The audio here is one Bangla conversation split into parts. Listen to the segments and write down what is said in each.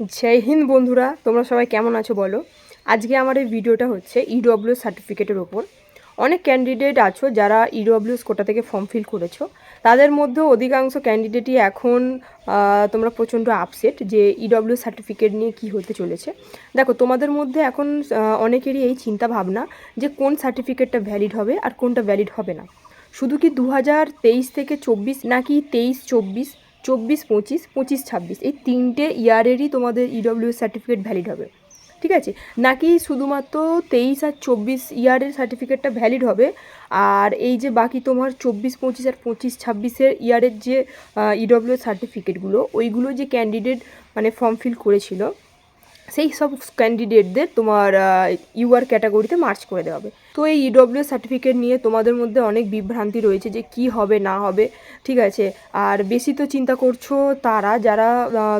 जय हिंद बंधुरा তোমরা সবাই কেমন আছো বলো। আজকে আমার এই ভিডিওটা হচ্ছে ইডব্লিউএস সার্টিফিকেটের উপর। অনেক ক্যান্ডিডেট আছো যারা ইডব্লিউএস কোটা থেকে ফর্ম ফিল করেছো, তাদের মধ্যে অধিকাংশ ক্যান্ডিডেটই এখন তোমরা প্রচণ্ড আপসেট যে ইডব্লিউএস সার্টিফিকেট নিয়ে কি হতে চলেছে। দেখো, তোমাদের মধ্যে এখন অনেকেরই এই চিন্তা ভাবনা যে কোন সার্টিফিকেটটা ভ্যালিড হবে আর কোনটা ভ্যালিড হবে না। শুধু কি 2023 থেকে 24 নাকি 23-24, 24-25, 25-26 এই তিনটে ইয়ারেরই তোমাদের ইডব্লিউএস সার্টিফিকেট ভ্যালিড হবে, ঠিক আছে? নাকি শুধুমাত্র 23 আর 24 ইয়ারের সার্টিফিকেটটা ভ্যালিড হবে, আর এই যে বাকি তোমার 24-25 আর 25-26 ইয়ারের যে ইডব্লিউএস সার্টিফিকেটগুলো, ওইগুলো যে ক্যান্ডিডেট মানে ফর্ম ফিল করেছিল সেই সব ক্যান্ডিডেটদের তোমার ইউআর ক্যাটাগরিতে মার্চ করে দেওয়া হবে। তো এই ইডব্লিউএস সার্টিফিকেট নিয়ে তোমাদের মধ্যে অনেক বিভ্রান্তি রয়েছে যে কি হবে না হবে, ঠিক আছে? আর বেশি তো চিন্তা করছো তারা যারা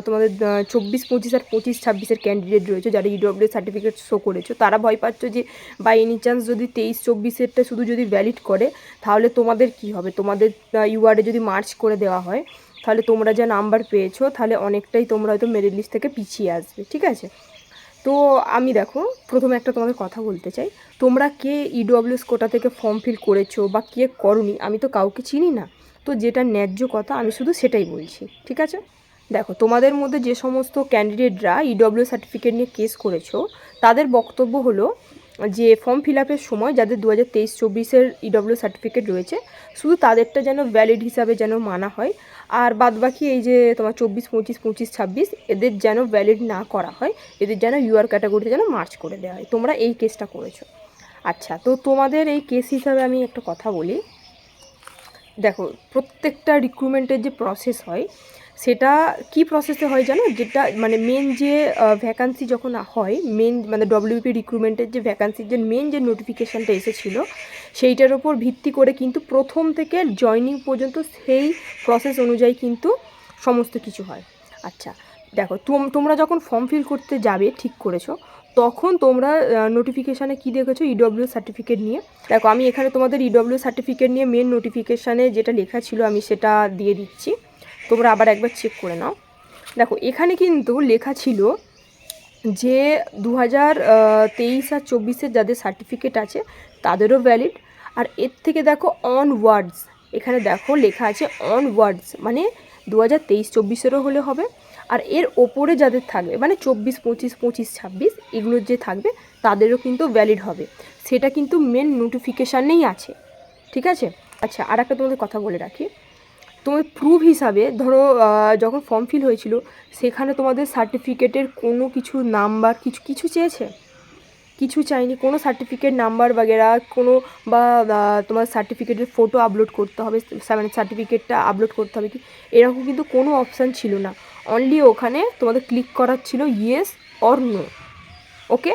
তোমাদের 24-25 আর 25-26 ক্যান্ডিডেট রয়েছে, যারা ইডব্লিউএস সার্টিফিকেট শো করেছো, তারা ভয় পাচ্ছ যে বাই এনি চান্স যদি 23-24 শুধু যদি ভ্যালিড করে তাহলে তোমাদের কি হবে, তোমাদের ইউআরে যদি মার্চ করে দেওয়া হয় তাহলে তোমরা যা নাম্বার পেয়েছো তাহলে অনেকটাই তোমরা হয়তো মেরিট লিস্ট থেকে পিছিয়ে আসবে, ঠিক আছে? তো আমি দেখো প্রথমে একটা তোমাদের কথা বলতে চাই, তোমরা কে ইডব্লিউএস কোটা থেকে ফর্ম ফিল করেছো বা কে করনি আমি তো কাউকে চিনি না। তো যেটা ন্যায্য কথা আমি শুধু সেটাই বলছি, ঠিক আছে? দেখো, তোমাদের মধ্যে যে সমস্ত ক্যান্ডিডেটরা ইডব্লিউএস সার্টিফিকেট নিয়ে কেস করেছো তাদের বক্তব্য হলো যে ফর্ম ফিল আপের সময় যাদের 2023-24 ইডব্লিউ সার্টিফিকেট রয়েছে শুধু তাদেরটা যেন ভ্যালিড হিসাবে যেন মানা হয়, আর বাদবাকি এই যে তোমার 24-25, 25-26 এদের যেন ভ্যালিড না করা হয়, এদের যেন ইউআর ক্যাটাগরিতে যেন মার্চ করে দেওয়া হয়। তোমরা এই কেসটা করেছো। আচ্ছা, তো তোমাদের এই কেস হিসাবে আমি একটা কথা বলি। দেখো, প্রত্যেকটা রিক্রুটমেন্টের যে প্রসেস হয় সেটা কি প্রসেসে হয় জানো? যেটা মানে মেন যে ভ্যাকান্সি যখন হয়, মেন মানে ডব্লিউপি রিক্রুটমেন্টের যে ভ্যাকান্সির যে মেন যে নোটিফিকেশানটা এসেছিলো সেইটার ওপর ভিত্তি করে কিন্তু প্রথম থেকে জয়নিং পর্যন্ত সেই প্রসেস অনুযায়ী কিন্তু সমস্ত কিছু হয়। আচ্ছা, দেখো তোমরা যখন ফর্ম ফিল করতে যাবে ঠিক করেছো, তখন তোমরা নোটিফিকেশানে কী দেখেছো? ইডব্লিউ সার্টিফিকেট নিয়ে। দেখো, আমি এখানে তোমাদের ইডব্লিউ সার্টিফিকেট নিয়ে মেন নোটিফিকেশানে যেটা লেখা ছিল আমি সেটা দিয়ে দিচ্ছি, তোমরা আবার একবার চেক করে নাও। দেখো, এখানে কিন্তু লেখা ছিল যে 2023 আর 24 যাদের সার্টিফিকেট আছে তাদেরও ভ্যালিড, আর এর থেকে দেখো অনওয়ার্ডস, এখানে দেখো লেখা আছে অনওয়ার্ডস, মানে 2023-24 হলে হবে, আর এর ওপরে যাদের থাকবে মানে 24-25, 25-26 এগুলোর যে থাকবে তাদেরও কিন্তু ভ্যালিড হবে। সেটা কিন্তু মেন নোটিফিকেশানেই আছে, ঠিক আছে? আচ্ছা, আর একটা তোমাদের কথা বলে রাখি, তোমার প্রুফ হিসাবে ধরো যখন ফর্ম ফিল হয়েছিল সেখানে তোমাদের সার্টিফিকেটের কোনো কিছু নাম্বার কিছু চেয়েছে? কিছু চাইনি, কোনো সার্টিফিকেট নাম্বার বাগেরা কোনো বা তোমার সার্টিফিকেটের ফটো আপলোড করতে হবে, মানে সার্টিফিকেটটা আপলোড করতে হবে কি, এরকম কিন্তু কোনো অপশান ছিল না। অনলি ওখানে তোমাদের ক্লিক করার ছিল ইয়েস অর নো। ওকে,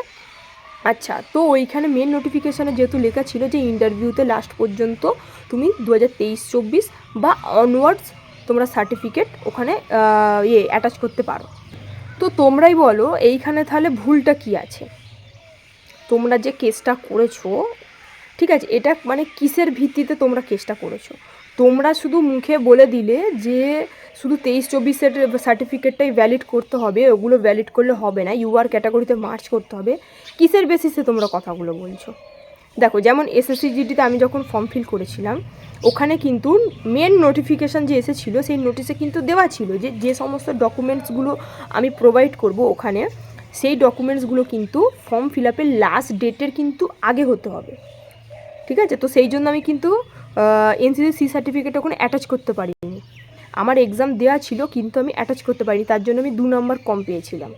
আচ্ছা, তো ওইখানে মেন নোটিফিকেশানে যেহেতু লেখা ছিল যে ইন্টারভিউতে লাস্ট পর্যন্ত তুমি 2023-24 বা অনওয়ার্ডস তোমরা সার্টিফিকেট ওখানে অ্যাটাচ করতে পারো। তো তোমরাই বলো এইখানে তাহলে ভুলটা কি আছে? তোমরা যে কেসটা করেছো, ঠিক আছে, এটা মানে কিসের ভিত্তিতে তোমরা কেসটা করেছো? তোমরা শুধু মুখে বলে দিলে যে শুধু 23-24 সার্টিফিকেটটাই ভ্যালিড করতে হবে, ওগুলো ভ্যালিড করলে হবে না, ইউআর ক্যাটাগরিতে মার্চ করতে হবে। কিসের বেসিসে তোমরা কথাগুলো বলছো? দেখো, যেমন এসএসসিজিডিতে আমি যখন ফর্ম ফিল করেছিলাম ওখানে কিন্তু মেন নোটিফিকেশান যে এসেছিলো সেই নোটিশে কিন্তু দেওয়া ছিল যে যে সমস্ত ডকুমেন্টসগুলো আমি প্রোভাইড করব ওখানে, সেই ডকুমেন্টসগুলো কিন্তু ফর্ম ফিল আপের লাস্ট ডেটের কিন্তু আগে হতে হবে, ঠিক আছে? তো সেই জন্য আমি কিন্তু এনসিসি সার্টিফিকেট ওখানে অ্যাটাচ করতে পারিনি। আমার এক্সাম দেওয়া ছিল কিন্তু আমি অ্যাটাচ করতে পারিনি, তার জন্য আমি 2 নম্বর কম পেয়েছিলাম,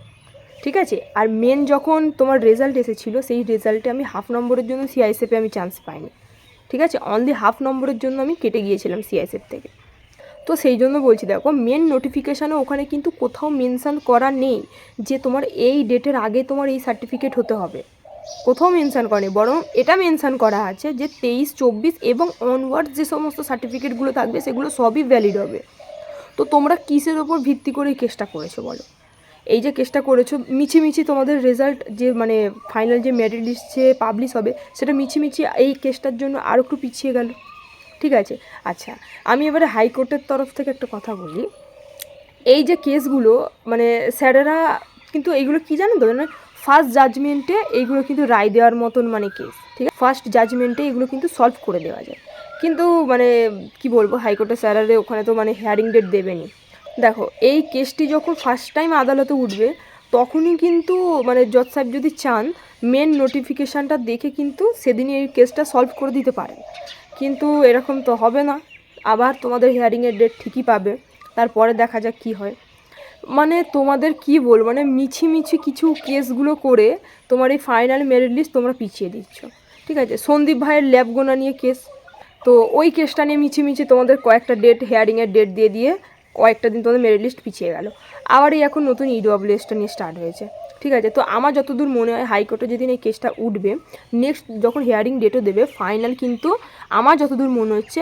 ঠিক আছে? আর মেন যখন তোমার রেজাল্ট এসেছিলো সেই রেজাল্টে আমি হাফ নম্বরের জন্য সিআইএসএফে আমি চান্স পাইনি, ঠিক আছে? অনলি হাফ নম্বরের জন্য আমি কেটে গিয়েছিলাম সিআইএসএফ থেকে। তো সেই জন্য বলছি, দেখো মেন নোটিফিকেশানে ওখানে কিন্তু কোথাও মেনশান করা নেই যে তোমার এই ডেটের আগে তোমার এই সার্টিফিকেট হতে হবে, কোথাও মেনশান করেনি, বরং এটা মেনশান করা আছে যে 23-24 এবং অনওয়ার্ডস যে সমস্ত সার্টিফিকেটগুলো থাকবে সেগুলো সবই ভ্যালিড হবে। তো তোমরা কিসের ওপর ভিত্তি করে এই কেসটা করেছো বলো? এই যে কেসটা করেছো মিছিমিছি তোমাদের রেজাল্ট যে মানে ফাইনাল যে মেরিট লিস্ট যে পাবলিশ হবে সেটা মিছিমিছি এই কেসটার জন্য আরও একটু পিছিয়ে গেল, ঠিক আছে? আচ্ছা, আমি এবারে হাইকোর্টের তরফ থেকে একটা কথা বলি। এই যে কেসগুলো মানে স্যারেরা কিন্তু এইগুলো কী জানো তো, মানে ফার্স্ট জাজমেন্টে এইগুলো কিন্তু রায় দেওয়ার মতন মানে কেস, ঠিক আছে, ফার্স্ট জাজমেন্টে এগুলো কিন্তু সলভ করে দেওয়া যায়। কিন্তু মানে কি বলবো, হাইকোর্টের স্যারারে ওখানে তো মানে হিয়ারিং ডেট দেবেনি। দেখো এই কেসটি যখন ফার্স্ট টাইম আদালতে উঠবে তখনই কিন্তু মানে জজ সাহেব যদি চান মেন নোটিফিকেশানটা দেখে কিন্তু সেদিনই এই কেসটা সলভ করে দিতে পারেন। কিন্তু এরকম তো হবে না, আবার তোমাদের হিয়ারিংয়ের ডেট ঠিকই পাবে, তারপরে দেখা যাক কী হয়। মানে তোমাদের কি বলবো, মানে মিছি কিছু কেসগুলো করে তোমার এই ফাইনাল মেরিট লিস্ট তোমরা পিছিয়ে দিচ্ছ, ঠিক আছে। সন্দীপ ভাইয়ের ল্যাব গোনা নিয়ে কেস, তো ওই কেসটা নিয়ে মিছি তোমাদের কয়েকটা ডেট হিয়ারিংয়ের ডেট দিয়ে কয়েকটা দিন তোমাদের মেরিট লিস্ট পিছিয়ে গেল। আবার এই এখন নতুন ইডব্লিউএসটা নিয়ে স্টার্ট হয়েছে, ঠিক আছে। তো আমার যতদূর মনে হয় হাইকোর্টে যেদিন এই কেসটা উঠবে, নেক্সট যখন হিয়ারিং ডেটও দেবে ফাইনাল, কিন্তু আমার যতদূর মনে হচ্ছে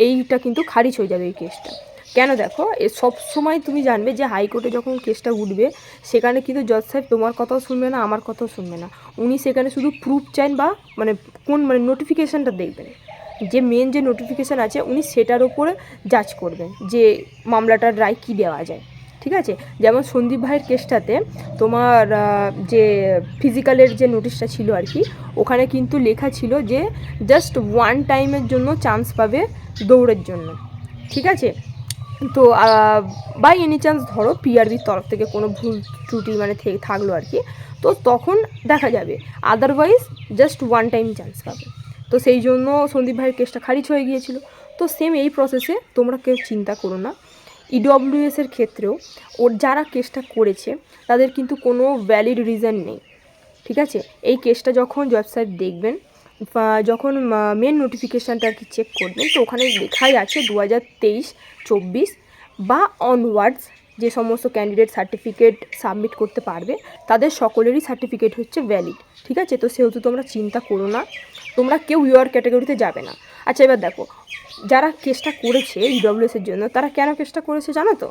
এইটা কিন্তু খারিজ হয়ে যাবে এই কেসটা। কেন দেখো, এ সব সময় তুমি জানবে যে হাইকোর্টে যখন কেসটা উঠবে সেখানে কিন্তু জজ সাহেব তোমার কথাও শুনবে না, আমার কথাও শুনবে না, উনি সেখানে শুধু প্রুফ চান বা মানে কোন মানে নোটিফিকেশানটা দেখবেন, যে মেন যে নোটিফিকেশান আছে উনি সেটার ওপরে জাজ করবেন যে মামলাটার রায় কী দেওয়া যায়, ঠিক আছে। যেমন সন্দীপ ভাইয়ের কেসটাতে তোমার যে ফিজিক্যালের যে নোটিশটা ছিল আর কি, ওখানে কিন্তু লেখা ছিল যে জাস্ট ওয়ান টাইমের জন্য চান্স পাবে দৌড়ের জন্য, ঠিক আছে। তো বাই এনি চান্স ধরো পিআরবির তরফ থেকে কোনো ভুল ত্রুটি মানে থাকলো আর কি, তো তখন দেখা যাবে, otherwise just one time chance পাবে। তো সেই জন্য সন্দীপ ভাইয়ের কেসটা খারিজ হয়ে গিয়েছিল। তো সেম এই প্রসেসে তোমরা কেউ চিন্তা করো না, ইডব্লিউএসের ক্ষেত্রেও ওর যারা কেসটা করেছে তাদের কিন্তু কোনো ভ্যালিড রিজন নেই, ঠিক আছে। এই কেসটা যখন জজ সাহেব দেখবেন, যখন মেন নোটিফিকেশানটা আর কি চেক করবেন, তো ওখানে লেখাই আছে 2023-24 বা অনওয়ার্ডস যে সমস্ত ক্যান্ডিডেট সার্টিফিকেট সাবমিট করতে পারবে তাদের সকলেরই সার্টিফিকেট হচ্ছে ভ্যালিড, ঠিক আছে। তো সেহেতু তোমরা চিন্তা করো না, তোমরা কেউ ইউআর ক্যাটাগরিতে যাবে না। আচ্ছা এবার দেখো, যারা কেসটা করেছে ইডব্লিউএসের জন্য তারা কেন কেসটা করেছে জানো তো,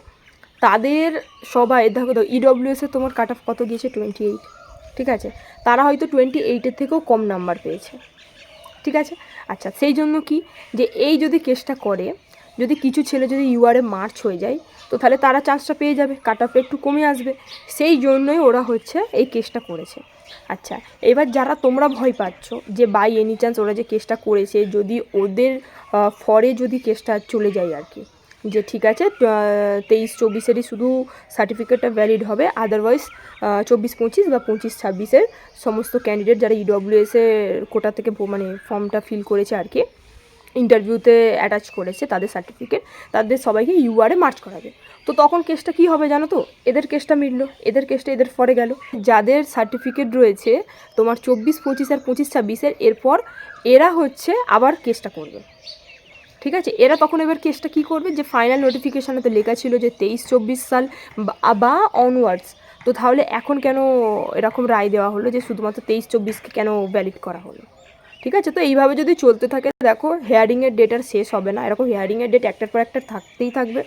তাদের সবাই দেখো ইডব্লিউএসে তোমার কাট অফ কত গিয়েছে 28, ঠিক আছে, তারা হয়তো 28-এর থেকেও কম নাম্বার পেয়েছে, ঠিক আছে। আচ্ছা সেই জন্য কি, যে এই যদি কেসটা করে, যদি কিছু ছেলে যদি ইউআরে মার্চ হয়ে যায় তো তাহলে তারা চান্সটা পেয়ে যাবে, কাট অফটা একটু কমে আসবে, সেই জন্যই ওরা হচ্ছে এই কেসটা করেছে। আচ্ছা এবার যারা তোমরা ভয় পাচ্ছ যে বাই এনি চান্স ওরা যে কেসটা করেছে যদি ওদের ফরে যদি কেসটা চলে যায় আর কি, যে ঠিক আছে 23-24-এরই শুধু সার্টিফিকেটটা ভ্যালিড হবে, আদারওয়াইজ 24-25 বা 25-26-এর সমস্ত ক্যান্ডিডেট যারা ইডব্লিউএসের কোটা থেকে মানে ফর্মটা ফিল করেছে আর কি, ইন্টারভিউতে অ্যাটাচ করেছে তাদের সার্টিফিকেট, তাদের সবাইকে ইউআরে মার্চ করাবে। তো তখন কেসটা কী হবে জানো তো, এদের কেসটা মিটলো, এদের কেসটা এদের ফরে গেল। যাদের সার্টিফিকেট রয়েছে তোমার 24-25 আর 25-26-এর, এরপর এরা হচ্ছে আবার কেসটা করবে, ঠিক আছে। এরা তখন এবার কেসটা কী করবে, যে ফাইনাল নোটিফিকেশানে তো লেখা ছিল যে 23-24 সাল বা অনওয়ার্ডস, তো তাহলে এখন কেন এরকম রায় দেওয়া হলো যে শুধুমাত্র 23-24-কে কেন ভ্যালিড করা হলো, ঠিক আছে। তো এইভাবে যদি চলতে থাকে দেখো হিয়ারিংয়ের ডেট আর শেষ হবে না, এরকম হিয়ারিংয়ের ডেট একটার পর একটা থাকতেই থাকবে।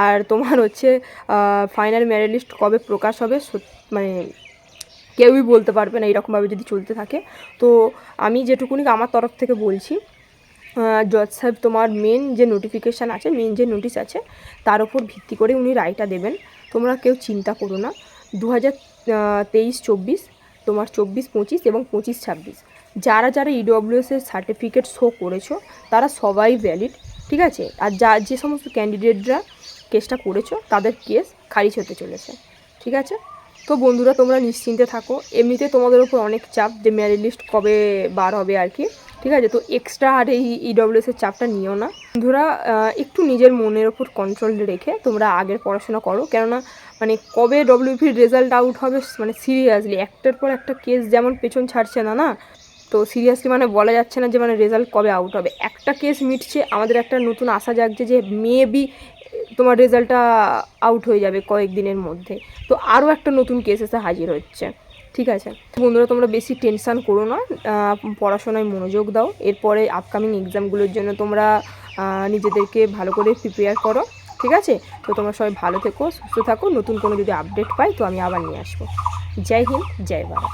আর তোমার হচ্ছে ফাইনাল মেরিট লিস্ট কবে প্রকাশ হবে মানে কেউই বলতে পারবে না এরকমভাবে যদি চলতে থাকে। তো আমি যেটুকুনি আমার তরফ থেকে বলছি, জজ সাহেব তোমার মেন যে নোটিফিকেশান আছে, মেন যে নোটিশ আছে তার উপর ভিত্তি করে উনি রায়টা দেবেন, তোমরা কেউ চিন্তা করো না। 2023-24 তোমার 24-25 এবং 25-26 যারা যারা ইডব্লিউএসের সার্টিফিকেট শো করেছো তারা সবাই ভ্যালিড, ঠিক আছে। আর যে সমস্ত ক্যান্ডিডেটরা কেসটা করেছো তাদের কেস খারিজ হতে চলেছে, ঠিক আছে। তো বন্ধুরা তোমরা নিশ্চিন্তে থাকো, এমনিতে তোমাদের উপর অনেক চাপ যে মেরিট লিস্ট কবে বার হবে আর কি, ঠিক আছে। তো এক্সট্রা আর এই ইডব্লিউএসের চাপটা নিও না বন্ধুরা, একটু নিজের মনের ওপর কন্ট্রোল রেখে তোমরা আগের পড়াশোনা করো, কেননা মানে কবে ডব্লিউপির রেজাল্ট আউট হবে মানে সিরিয়াসলি একটার পর একটা কেস যেমন পেছন ছাড়ছে না না, তো সিরিয়াসলি মানে বলা যাচ্ছে না যে মানে রেজাল্ট কবে আউট হবে। একটা কেস মিটছে, আমাদের একটা নতুন আশা জাগছে যে মেবি তোমার রেজাল্টটা আউট হয়ে যাবে কয়েকদিনের মধ্যে, তো আরও একটা নতুন কেস এসে হাজির হচ্ছে, ঠিক আছে। বন্ধুরা তোমরা বেশি টেনশান করো না, পড়াশোনায় মনোযোগ দাও, এরপরে আপকামিং এক্সামগুলোর জন্য তোমরা নিজেদেরকে ভালো করে প্রিপেয়ার করো, ঠিক আছে। তো তোমরা সবাই ভালো থেকো, সুস্থ থাকো, নতুন কোনো যদি আপডেট পাই তো আমি আবার নিয়ে আসবো। জয় হিন্দ, জয় ভারত।